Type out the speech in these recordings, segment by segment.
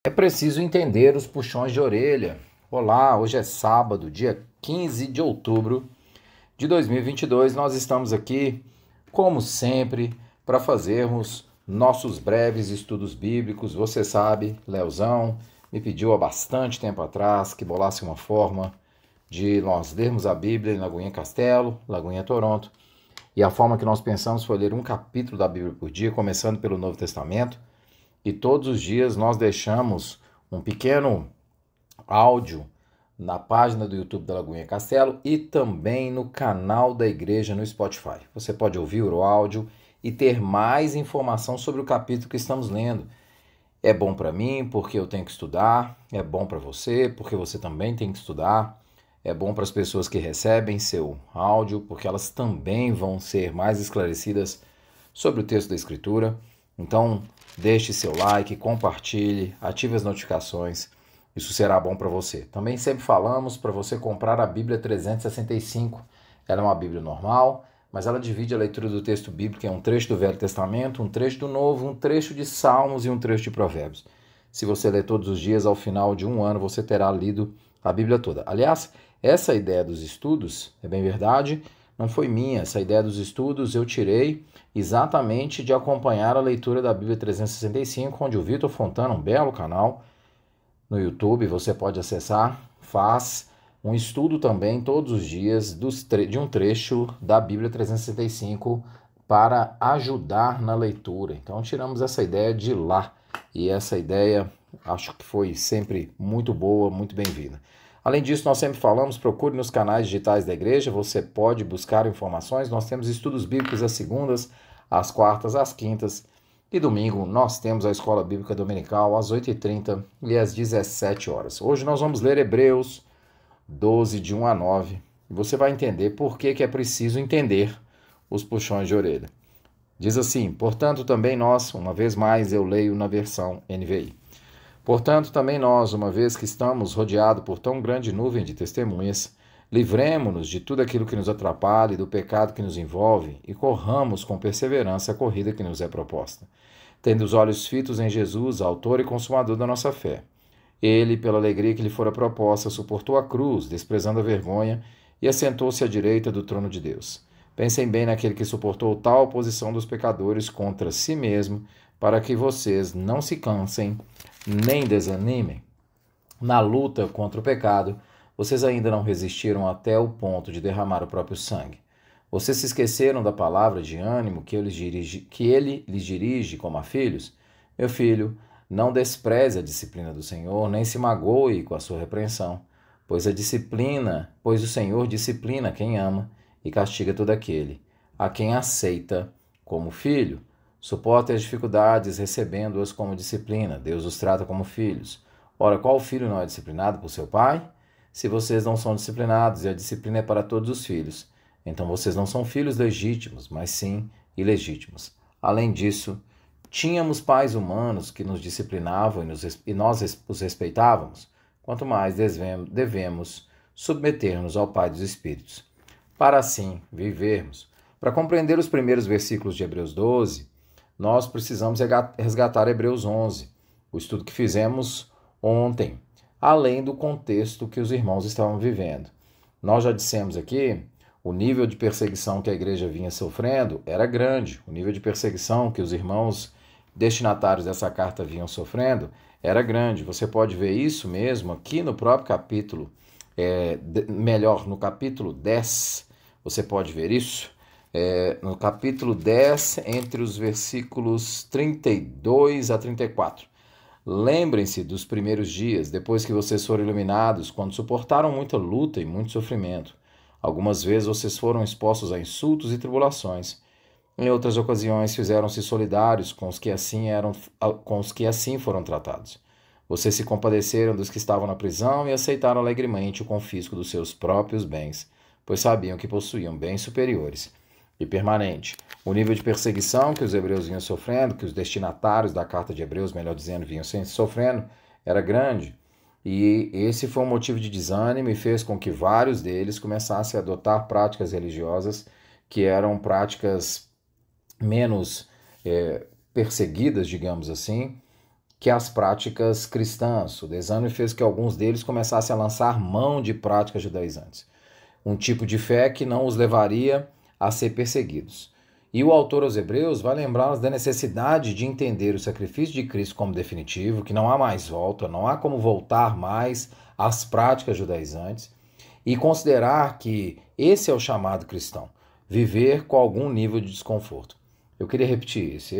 É preciso entender os puxões de orelha. Olá, hoje é sábado, dia 15 de outubro de 2022. Nós estamos aqui, como sempre, para fazermos nossos breves estudos bíblicos. Você sabe, Leozão me pediu há bastante tempo atrás que bolasse uma forma de nós lermos a Bíblia em Lagoinha Castelo, Lagoinha Toronto. E a forma que nós pensamos foi ler um capítulo da Bíblia por dia, começando pelo Novo Testamento. E todos os dias nós deixamos um pequeno áudio na página do YouTube da Lagoinha Castelo e também no canal da igreja no Spotify. Você pode ouvir o áudio e ter mais informação sobre o capítulo que estamos lendo. É bom para mim porque eu tenho que estudar, é bom para você porque você também tem que estudar, é bom para as pessoas que recebem seu áudio porque elas também vão ser mais esclarecidas sobre o texto da Escritura. Então, deixe seu like, compartilhe, ative as notificações. Isso será bom para você. Também sempre falamos para você comprar a Bíblia 365. Ela é uma Bíblia normal, mas ela divide a leitura do texto bíblico em um trecho do Velho Testamento, um trecho do Novo, um trecho de Salmos e um trecho de Provérbios. Se você ler todos os dias, ao final de um ano, você terá lido a Bíblia toda. Aliás, essa ideia dos estudos, é bem verdade, não foi minha. Essa ideia dos estudos eu tirei exatamente de acompanhar a leitura da Bíblia 365, onde o Vitor Fontana, um belo canal no YouTube, você pode acessar, faz um estudo também todos os dias de um trecho da Bíblia 365 para ajudar na leitura. Então tiramos essa ideia de lá e essa ideia acho que foi sempre muito boa, muito bem-vinda. Além disso, nós sempre falamos, procure nos canais digitais da igreja, você pode buscar informações. Nós temos estudos bíblicos às segundas, às quartas, às quintas e domingo. Nós temos a Escola Bíblica Dominical às 8h30 e às 17 horas. Hoje nós vamos ler Hebreus 12, de 1 a 9. E você vai entender por que é preciso entender os puxões de orelha. Diz assim: portanto, também nós, uma vez mais eu leio na versão NVI. Portanto, também nós, uma vez que estamos rodeados por tão grande nuvem de testemunhas, livremo-nos de tudo aquilo que nos atrapalha e do pecado que nos envolve e corramos com perseverança a corrida que nos é proposta, tendo os olhos fitos em Jesus, autor e consumador da nossa fé. Ele, pela alegria que lhe fora proposta, suportou a cruz, desprezando a vergonha, e assentou-se à direita do trono de Deus. Pensem bem naquele que suportou tal oposição dos pecadores contra si mesmo, para que vocês não se cansem nem desanimem. Na luta contra o pecado, vocês ainda não resistiram até o ponto de derramar o próprio sangue. Vocês se esqueceram da palavra de ânimo que ele lhes dirige como a filhos? Meu filho, não despreze a disciplina do Senhor, nem se magoe com a sua repreensão, pois o Senhor disciplina quem ama e castiga todo aquele a quem aceita como filho. Suportem as dificuldades, recebendo-as como disciplina. Deus os trata como filhos. Ora, qual filho não é disciplinado por seu pai? Se vocês não são disciplinados, e a disciplina é para todos os filhos, então vocês não são filhos legítimos, mas sim ilegítimos. Além disso, tínhamos pais humanos que nos disciplinavam e nós os respeitávamos. Quanto mais devemos submeter-nos ao Pai dos Espíritos, para assim vivermos. Para compreender os primeiros versículos de Hebreus 12, nós precisamos resgatar Hebreus 11, o estudo que fizemos ontem, além do contexto que os irmãos estavam vivendo. Nós já dissemos aqui, o nível de perseguição que a igreja vinha sofrendo era grande, o nível de perseguição que os irmãos destinatários dessa carta vinham sofrendo era grande. Você pode ver isso mesmo aqui no próprio capítulo, no capítulo 10, você pode ver isso. No capítulo 10, entre os versículos 32 a 34. Lembrem-se dos primeiros dias, depois que vocês foram iluminados, quando suportaram muita luta e muito sofrimento. Algumas vezes vocês foram expostos a insultos e tribulações. Em outras ocasiões, fizeram-se solidários com os que assim foram tratados. Vocês se compadeceram dos que estavam na prisão e aceitaram alegremente o confisco dos seus próprios bens, pois sabiam que possuíam bens superiores e permanente. O nível de perseguição que os hebreus vinham sofrendo, que os destinatários da carta de Hebreus, melhor dizendo, vinham sofrendo, era grande. E esse foi um motivo de desânimo e fez com que vários deles começassem a adotar práticas religiosas que eram práticas menos perseguidas, digamos assim, que as práticas cristãs. O desânimo fez que alguns deles começassem a lançar mão de práticas judaizantes, um tipo de fé que não os levaria a ser perseguidos. E o autor aos Hebreus vai lembrá-los da necessidade de entender o sacrifício de Cristo como definitivo, que não há mais volta, não há como voltar mais às práticas judaizantes, e considerar que esse é o chamado cristão, viver com algum nível de desconforto. Eu queria repetir isso.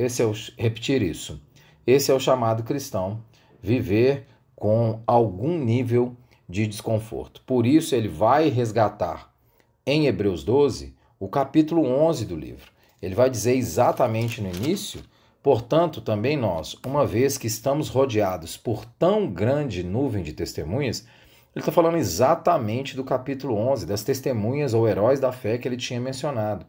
Esse é o chamado cristão, viver com algum nível de desconforto. Por isso ele vai resgatar em Hebreus 12 o capítulo 11 do livro. Ele vai dizer exatamente no início: portanto, também nós, uma vez que estamos rodeados por tão grande nuvem de testemunhas, ele está falando exatamente do capítulo 11, das testemunhas ou heróis da fé que ele tinha mencionado.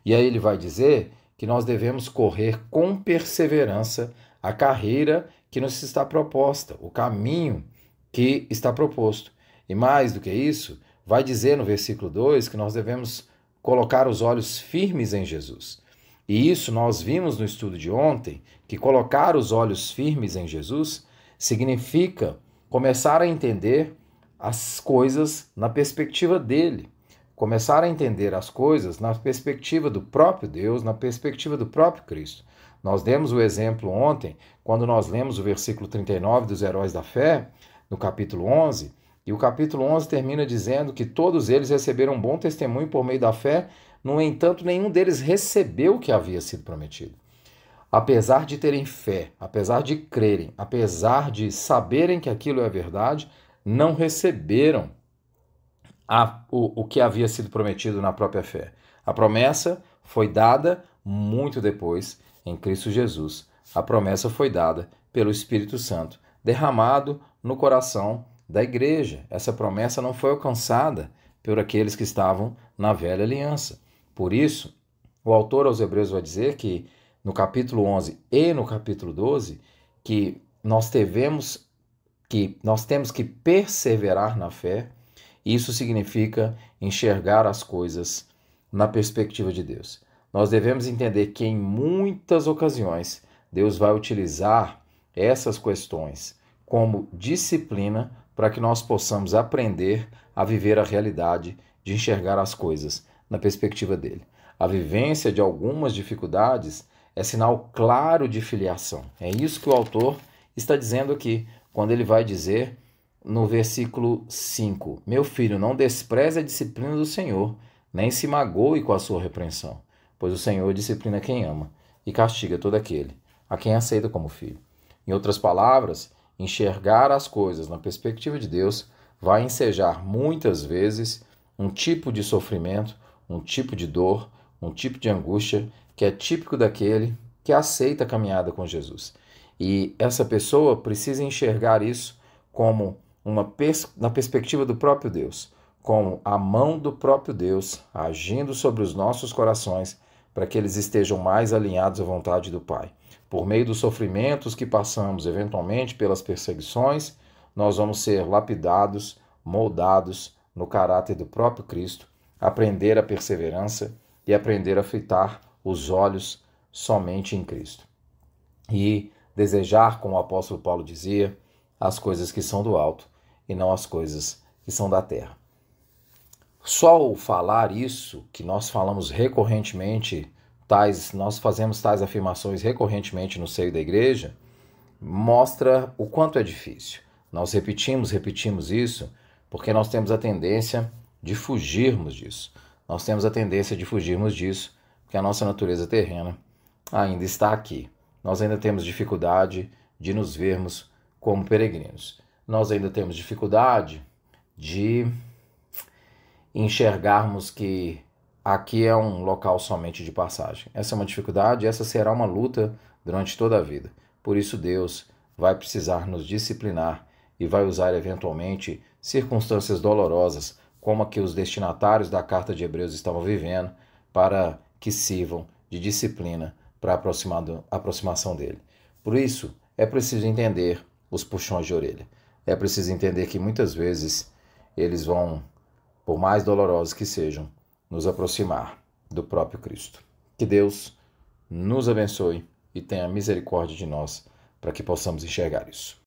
E aí ele vai dizer que nós devemos correr com perseverança a carreira que nos está proposta, o caminho que está proposto. E mais do que isso, vai dizer no versículo 2 que nós devemos colocar os olhos firmes em Jesus. E isso nós vimos no estudo de ontem, que colocar os olhos firmes em Jesus significa começar a entender as coisas na perspectiva dele, começar a entender as coisas na perspectiva do próprio Deus, na perspectiva do próprio Cristo. Nós demos o exemplo ontem, quando nós lemos o versículo 39 dos Heróis da Fé, no capítulo 11, e o capítulo 11 termina dizendo que todos eles receberam um bom testemunho por meio da fé, no entanto, nenhum deles recebeu o que havia sido prometido. Apesar de terem fé, apesar de crerem, apesar de saberem que aquilo é verdade, não receberam o que havia sido prometido na própria fé. A promessa foi dada muito depois, em Cristo Jesus. A promessa foi dada pelo Espírito Santo, derramado no coração da igreja. Essa promessa não foi alcançada por aqueles que estavam na velha aliança. Por isso, o autor aos Hebreus vai dizer que no capítulo 11 e no capítulo 12, que nós temos que perseverar na fé. Isso significa enxergar as coisas na perspectiva de Deus. Nós devemos entender que em muitas ocasiões Deus vai utilizar essas questões como disciplina para que nós possamos aprender a viver a realidade de enxergar as coisas na perspectiva dele. A vivência de algumas dificuldades é sinal claro de filiação. É isso que o autor está dizendo aqui, quando ele vai dizer no versículo 5: meu filho, não despreze a disciplina do Senhor, nem se magoe com a sua repreensão, pois o Senhor disciplina quem ama e castiga todo aquele a quem aceita como filho. Em outras palavras, enxergar as coisas na perspectiva de Deus vai ensejar muitas vezes um tipo de sofrimento, um tipo de dor, um tipo de angústia que é típico daquele que aceita a caminhada com Jesus. E essa pessoa precisa enxergar isso como na perspectiva do próprio Deus, como a mão do próprio Deus agindo sobre os nossos corações para que eles estejam mais alinhados à vontade do Pai. Por meio dos sofrimentos que passamos, eventualmente pelas perseguições, nós vamos ser lapidados, moldados no caráter do próprio Cristo, aprender a perseverança e aprender a fitar os olhos somente em Cristo. E desejar, como o apóstolo Paulo dizia, as coisas que são do alto e não as coisas que são da terra. Só o falar isso, que nós falamos recorrentemente, nós fazemos tais afirmações recorrentemente no seio da igreja, mostra o quanto é difícil. Nós repetimos isso, porque nós temos a tendência de fugirmos disso. Nós temos a tendência de fugirmos disso, porque a nossa natureza terrena ainda está aqui. Nós ainda temos dificuldade de nos vermos como peregrinos. Nós ainda temos dificuldade de enxergarmos que aqui é um local somente de passagem. Essa é uma dificuldade, essa será uma luta durante toda a vida. Por isso Deus vai precisar nos disciplinar e vai usar eventualmente circunstâncias dolorosas, como a que os destinatários da carta de Hebreus estavam vivendo, para que sirvam de disciplina para a aproximação dele. Por isso, é preciso entender os puxões de orelha. É preciso entender que muitas vezes eles vão, por mais dolorosos que sejam, nos aproximar do próprio Cristo. Que Deus nos abençoe e tenha misericórdia de nós, para que possamos enxergar isso.